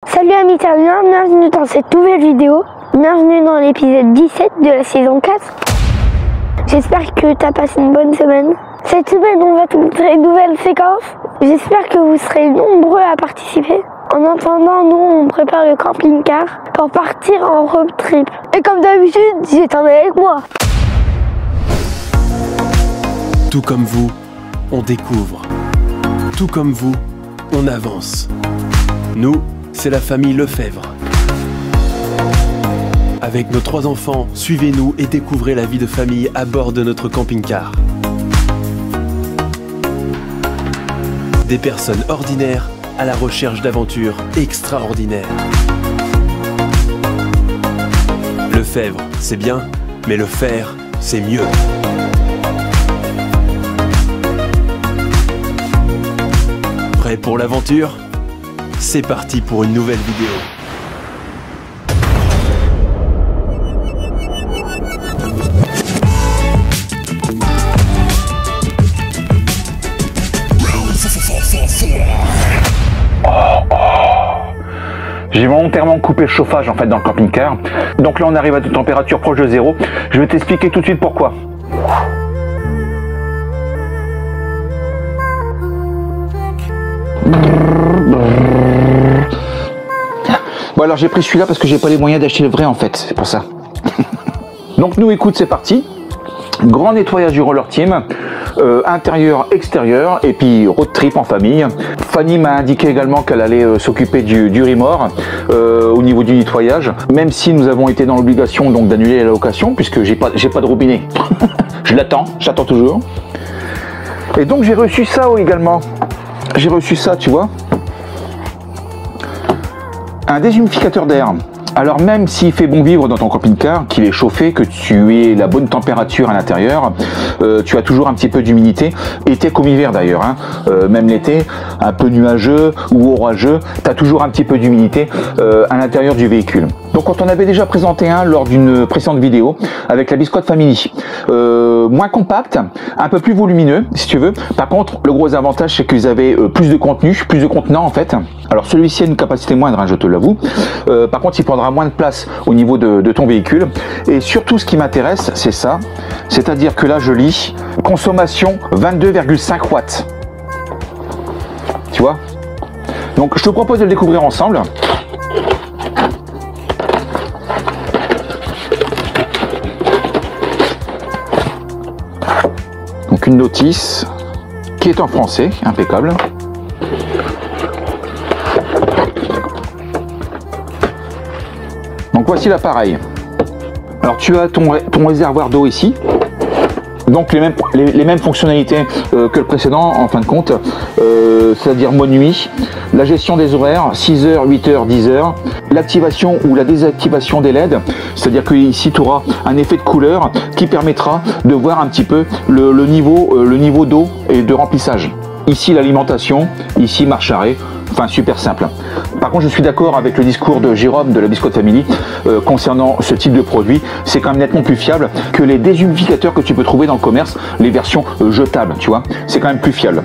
Salut amis terriens, bienvenue dans cette nouvelle vidéo. Bienvenue dans l'épisode 17 de la saison 4. J'espère que tu as passé une bonne semaine. Cette semaine, on va te montrer une nouvelle séquence. J'espère que vous serez nombreux à participer. En attendant, nous, on prépare le camping-car pour partir en road trip. Et comme d'habitude, j'ai t'en avec moi. Tout comme vous, on découvre. Tout comme vous, on avance. Nous, c'est la famille Lefebvre. Avec nos 3 enfants, suivez-nous et découvrez la vie de famille à bord de notre camping-car. Des personnes ordinaires à la recherche d'aventures extraordinaires. Lefebvre, c'est bien, mais le faire, c'est mieux. Prêt pour l'aventure? C'est parti pour une nouvelle vidéo. J'ai volontairement coupé le chauffage en fait dans le camping-car. Donc là on arrive à des températures proches de 0. Je vais t'expliquer tout de suite pourquoi. Bon alors j'ai pris celui-là parce que j'ai pas les moyens d'acheter le vrai en fait, c'est pour ça. Donc nous écoute, c'est parti. Grand nettoyage du roller team, intérieur, extérieur, et puis road trip en famille. Fanny m'a indiqué également qu'elle allait s'occuper du remords au niveau du nettoyage, même si nous avons été dans l'obligation donc d'annuler la location, puisque j'ai pas de robinet. J'attends toujours. Et donc j'ai reçu ça également. J'ai reçu ça, tu vois. Un déshumidificateur d'air. Alors même s'il fait bon vivre dans ton camping-car, qu'il est chauffé, que tu aies la bonne température à l'intérieur, tu as toujours un petit peu d'humidité, été comme hiver d'ailleurs, hein. Même l'été, un peu nuageux ou orageux, tu as toujours un petit peu d'humidité à l'intérieur du véhicule. Donc on t'en avait déjà présenté un lors d'une précédente vidéo avec la Biscotte Family. Moins compact, un peu plus volumineux si tu veux. Par contre, le gros avantage c'est qu'ils avaient plus de contenu, plus de contenant en fait. Alors celui-ci a une capacité moindre, hein, je te l'avoue. Par contre, il prendra moins de place au niveau de ton véhicule. Et surtout, ce qui m'intéresse, c'est ça. C'est-à-dire que là, je lis consommation 22,5 watts. Tu vois? Donc, je te propose de le découvrir ensemble. Donc, une notice qui est en français, impeccable. Donc voici l'appareil. Alors tu as ton réservoir d'eau ici. Donc les mêmes fonctionnalités que le précédent en fin de compte. C'est-à-dire mode-nuit, la gestion des horaires, 6h, 8h, 10h, l'activation ou la désactivation des LED. C'est-à-dire que ici tu auras un effet de couleur qui permettra de voir un petit peu le niveau d'eau et de remplissage. Ici l'alimentation, ici marche arrêt, enfin super simple. Par contre je suis d'accord avec le discours de Jérôme de la Biscotte Family concernant ce type de produit, c'est quand même nettement plus fiable que les déshumidificateurs que tu peux trouver dans le commerce, les versions jetables, tu vois, c'est quand même plus fiable.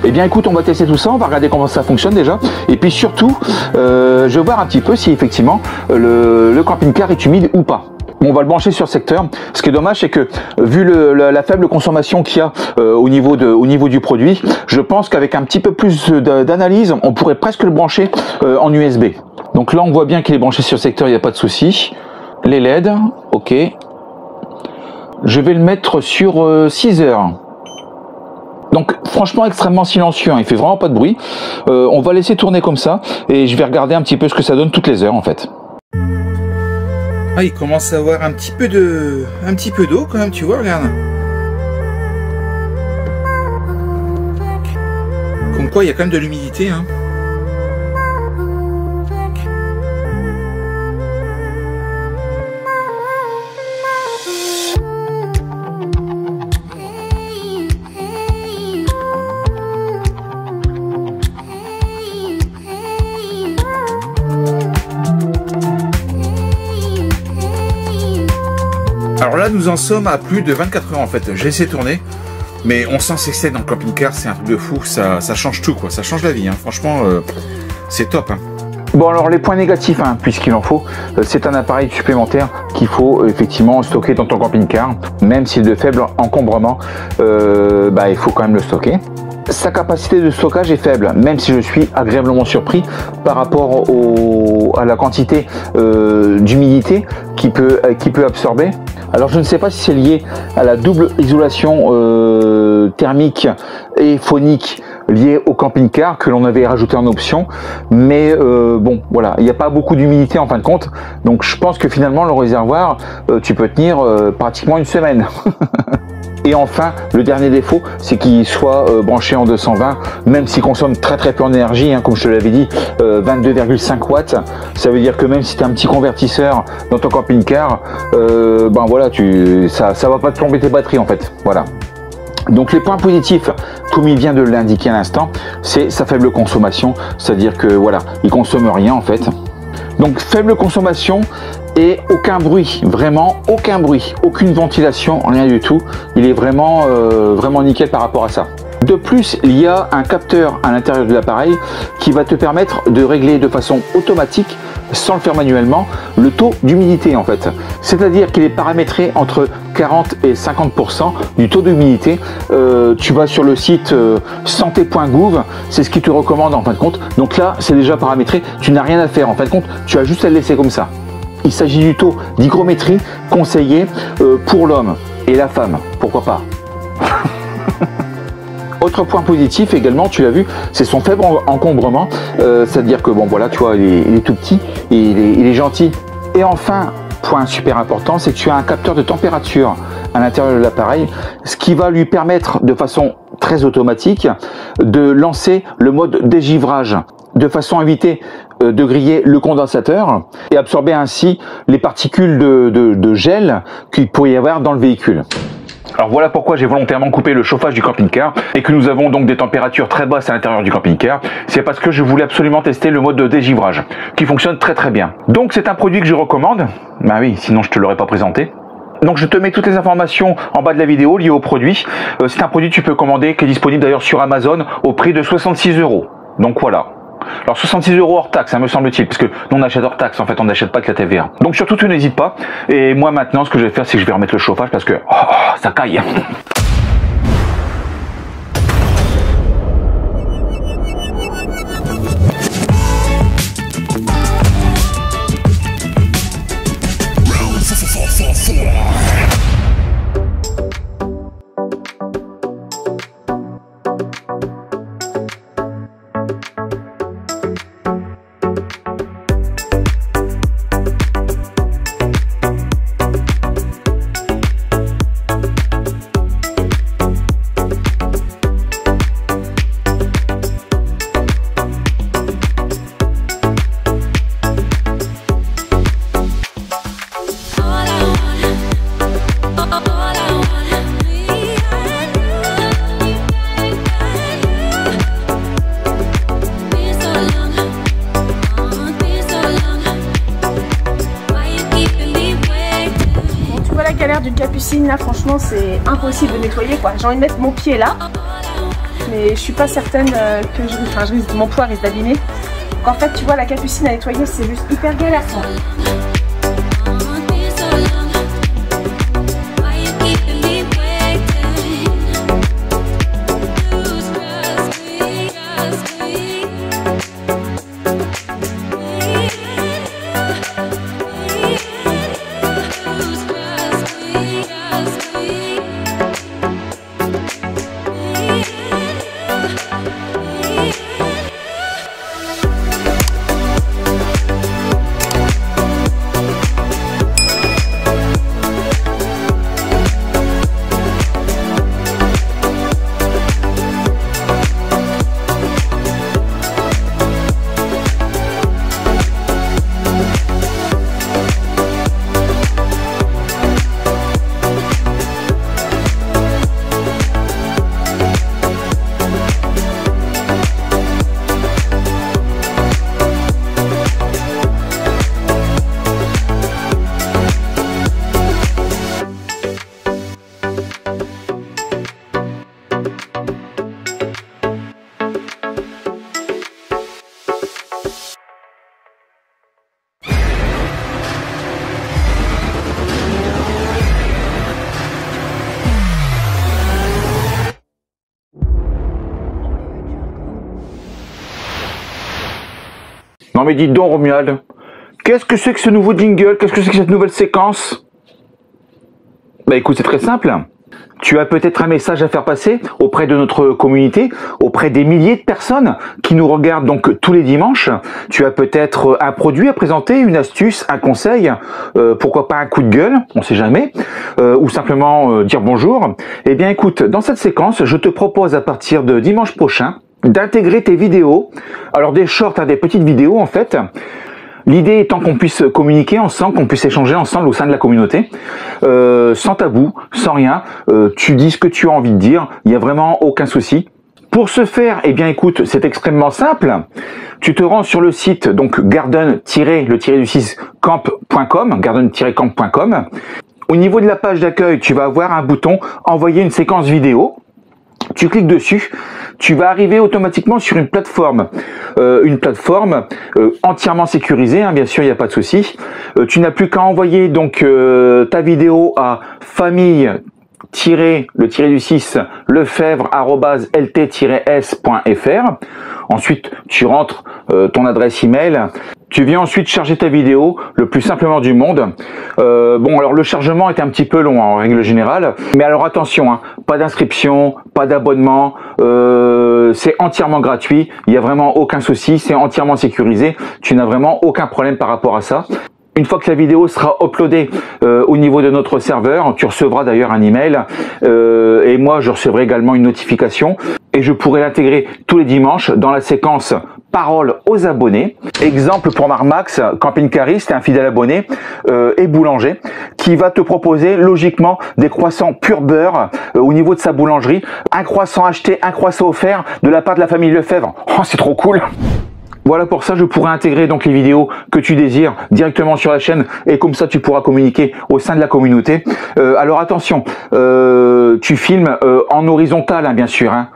Eh bien écoute, on va tester tout ça, on va regarder comment ça fonctionne déjà, et puis surtout, je vais voir un petit peu si effectivement le camping-car est humide ou pas. On va le brancher sur secteur. Ce qui est dommage, c'est que vu la faible consommation qu'il y a au niveau du produit, je pense qu'avec un petit peu plus d'analyse, on pourrait presque le brancher en USB. Donc là, on voit bien qu'il est branché sur secteur, il n'y a pas de souci. Les LED, ok. Je vais le mettre sur 6 heures. Donc franchement extrêmement silencieux, hein. Il fait vraiment pas de bruit. On va laisser tourner comme ça et je vais regarder un petit peu ce que ça donne toutes les heures en fait. Ah, il commence à avoir un petit peu d'eau quand même, tu vois, regarde. Comme quoi, il y a quand même de l'humidité, hein. Alors là, nous en sommes à plus de 24 heures en fait. J'ai essayé de tourner, mais on sent s'excès dans le camping-car, c'est un truc de fou. Ça change tout, quoi. Ça change la vie, hein. Franchement, c'est top, hein. Bon alors les points négatifs, hein, puisqu'il en faut, c'est un appareil supplémentaire qu'il faut effectivement stocker dans ton camping-car, même s'il est de faible encombrement, il faut quand même le stocker. Sa capacité de stockage est faible, même si je suis agréablement surpris par rapport à la quantité d'humidité qu'il peut absorber. Alors je ne sais pas si c'est lié à la double isolation thermique et phonique liée au camping-car que l'on avait rajouté en option, mais bon voilà, il n'y a pas beaucoup d'humidité en fin de compte, donc je pense que finalement le réservoir tu peux tenir pratiquement une semaine. Et enfin, le dernier défaut, c'est qu'il soit branché en 220, même s'il consomme très peu en énergie, hein, comme je te l'avais dit, 22,5 watts. Ça veut dire que même si tu as un petit convertisseur dans ton camping-car, voilà, ça va pas te plomber tes batteries en fait. Voilà. Donc les points positifs, Tommy vient de l'indiquer à l'instant, c'est sa faible consommation, c'est-à-dire que voilà, il consomme rien en fait. Donc faible consommation et aucun bruit, vraiment aucun bruit, aucune ventilation, rien du tout. Il est vraiment nickel par rapport à ça. De plus, il y a un capteur à l'intérieur de l'appareil qui va te permettre de régler de façon automatique, sans le faire manuellement, le taux d'humidité en fait. C'est-à-dire qu'il est paramétré entre 40 et 50% du taux d'humidité. Tu vas sur le site santé.gouv, c'est ce qui te recommande en fin de compte. Donc là, c'est déjà paramétré, tu n'as rien à faire en fin de compte, tu as juste à le laisser comme ça. Il s'agit du taux d'hygrométrie conseillé pour l'homme et la femme, pourquoi pas. Autre point positif également, tu l'as vu, c'est son faible encombrement, c'est-à-dire que bon voilà, tu vois, il est tout petit et il est gentil. Et enfin, point super important, c'est que tu as un capteur de température à l'intérieur de l'appareil, ce qui va lui permettre de façon très automatique de lancer le mode dégivrage, de façon à éviter de griller le condensateur et absorber ainsi les particules de gel qu'il pourrait y avoir dans le véhicule. Alors voilà pourquoi j'ai volontairement coupé le chauffage du camping-car et que nous avons donc des températures très basses à l'intérieur du camping-car. C'est parce que je voulais absolument tester le mode de dégivrage qui fonctionne très bien. Donc c'est un produit que je recommande. Ben oui, sinon je te l'aurais pas présenté. Donc je te mets toutes les informations en bas de la vidéo liées au produit. C'est un produit que tu peux commander qui est disponible d'ailleurs sur Amazon au prix de 66 €. Donc voilà. Alors 66 € hors taxe, me semble-t-il, parce que nous on achète hors taxe, en fait on n'achète pas que la TVA. Donc surtout tu n'hésites pas, et moi maintenant ce que je vais faire c'est que je vais remettre le chauffage parce que ça caille. D'une capucine là, franchement c'est impossible de nettoyer quoi. J'ai envie de mettre mon pied là, mais je suis pas certaine que mon poids risque d'abîmer. Donc en fait tu vois la capucine à nettoyer c'est juste hyper galère quoi. Non mais dites donc Romuald, qu'est-ce que c'est que ce nouveau jingle? Qu'est-ce que c'est que cette nouvelle séquence? Bah écoute, c'est très simple. Tu as peut-être un message à faire passer auprès de notre communauté, auprès des milliers de personnes qui nous regardent donc tous les dimanches. Tu as peut-être un produit à présenter, une astuce, un conseil, pourquoi pas un coup de gueule, on sait jamais, ou simplement dire bonjour. Eh bien écoute, dans cette séquence, je te propose à partir de dimanche prochain d'intégrer tes vidéos, alors des shorts, des petites vidéos en fait. L'idée étant qu'on puisse communiquer ensemble, qu'on puisse échanger ensemble au sein de la communauté, sans tabou, sans rien. Tu dis ce que tu as envie de dire, il n'y a vraiment aucun souci. Pour ce faire, eh bien écoute, c'est extrêmement simple. Tu te rends sur le site donc garden-camp.com, garden-camp.com. Au niveau de la page d'accueil, tu vas avoir un bouton envoyer une séquence vidéo. Tu cliques dessus, tu vas arriver automatiquement sur une plateforme entièrement sécurisée, hein, bien sûr, il n'y a pas de souci. Tu n'as plus qu'à envoyer donc ta vidéo à famille-le-6 lefebvre@lt-s.fr. Ensuite, tu rentres ton adresse email. Tu viens ensuite charger ta vidéo le plus simplement du monde. Bon, alors le chargement est un petit peu long hein, en règle générale, mais alors attention, hein, pas d'inscription, pas d'abonnement, c'est entièrement gratuit, il n'y a vraiment aucun souci, c'est entièrement sécurisé, tu n'as vraiment aucun problème par rapport à ça. Une fois que la vidéo sera uploadée au niveau de notre serveur, tu recevras d'ailleurs un email et moi je recevrai également une notification et je pourrai l'intégrer tous les dimanches dans la séquence parole aux abonnés. Exemple pour Marmax, camping-cariste, un fidèle abonné et boulanger qui va te proposer logiquement des croissants pur beurre au niveau de sa boulangerie. Un croissant acheté, un croissant offert de la part de la famille Lefebvre. Oh, c'est trop cool! Voilà, pour ça, je pourrais intégrer donc les vidéos que tu désires directement sur la chaîne et comme ça, tu pourras communiquer au sein de la communauté. Alors attention, tu filmes en horizontal, hein, bien sûr, hein,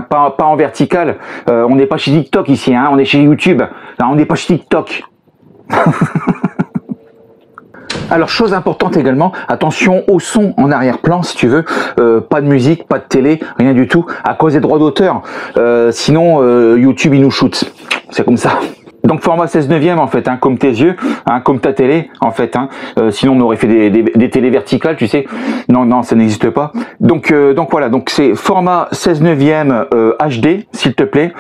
pas en vertical. On n'est pas chez TikTok ici, hein, on est chez YouTube. Là, on n'est pas chez TikTok. Alors, chose importante également, attention au son en arrière-plan si tu veux, pas de musique, pas de télé, rien du tout, à cause des droits d'auteur, sinon YouTube il nous shoot, c'est comme ça. Donc format 16/9 en fait, hein, comme tes yeux, hein, comme ta télé en fait, hein. Sinon on aurait fait des télés verticales, tu sais. Non, ça n'existe pas. Donc voilà, donc c'est format 16/9 HD, s'il te plaît.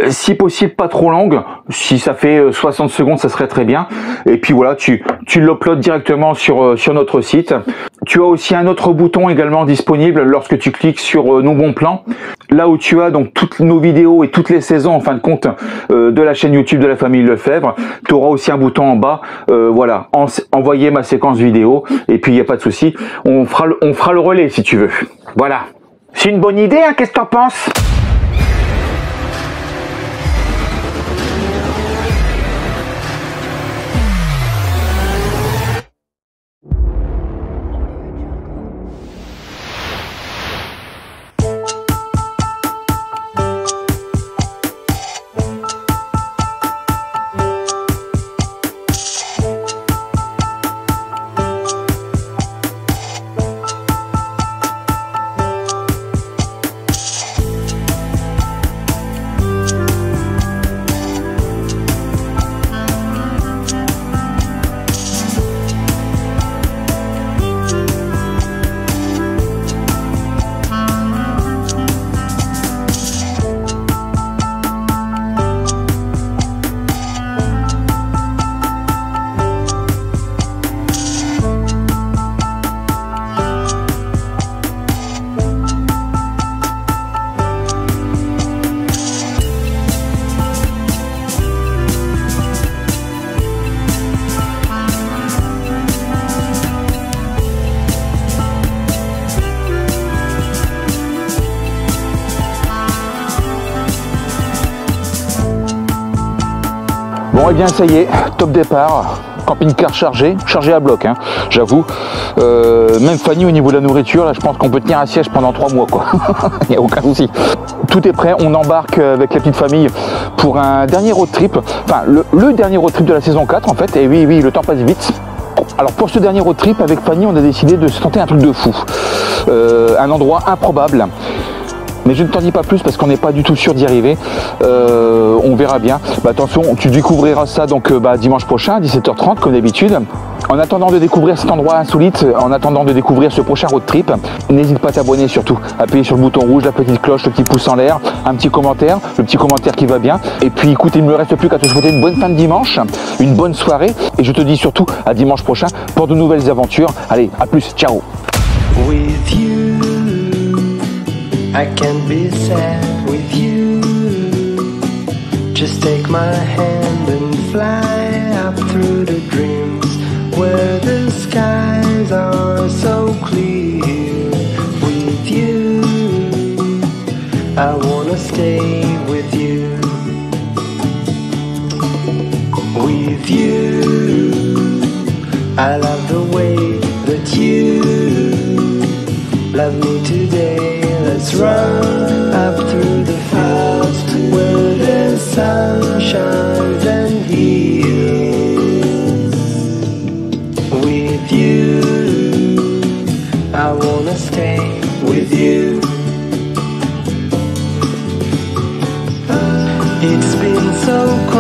Si possible pas trop longue, si ça fait 60 secondes, ça serait très bien. Et puis voilà, tu l'uploades directement sur notre site. Tu as aussi un autre bouton également disponible lorsque tu cliques sur nos bons plans. Là où tu as donc toutes nos vidéos et toutes les saisons en fin de compte de la chaîne YouTube de la famille Lefebvre, tu auras aussi un bouton en bas, voilà, envoyer ma séquence vidéo, et puis il n'y a pas de souci, on fera le relais si tu veux. Voilà. C'est une bonne idée, hein, qu'est-ce que t'en penses ? Bon, et bien ça y est, top départ, camping-car chargé à bloc, hein, j'avoue. Même Fanny au niveau de la nourriture, là je pense qu'on peut tenir un siège pendant 3 mois quoi. Il n'y a aucun souci. Tout est prêt, on embarque avec la petite famille pour un dernier road trip, enfin le dernier road trip de la saison 4 en fait, et oui, le temps passe vite. Alors pour ce dernier road trip avec Fanny, on a décidé de se tenter un truc de fou, un endroit improbable. Mais je ne t'en dis pas plus parce qu'on n'est pas du tout sûr d'y arriver. On verra bien. Bah, attention, tu découvriras ça donc dimanche prochain à 17h30 comme d'habitude. En attendant de découvrir cet endroit insolite, en attendant de découvrir ce prochain road trip, n'hésite pas à t'abonner surtout. Appuyer sur le bouton rouge, la petite cloche, le petit pouce en l'air, un petit commentaire, le petit commentaire qui va bien. Et puis écoute, il ne me reste plus qu'à te souhaiter une bonne fin de dimanche, une bonne soirée. Et je te dis surtout à dimanche prochain pour de nouvelles aventures. Allez, à plus, ciao. With you, I can be sad with you. Just take my hand and fly up through the dreams where the skies are so clear. With you, I wanna stay with you. With you, I love the way that you love me today. Let's run up through the fields where the sun shines and heals. With you, I wanna stay with you. It's been so cold.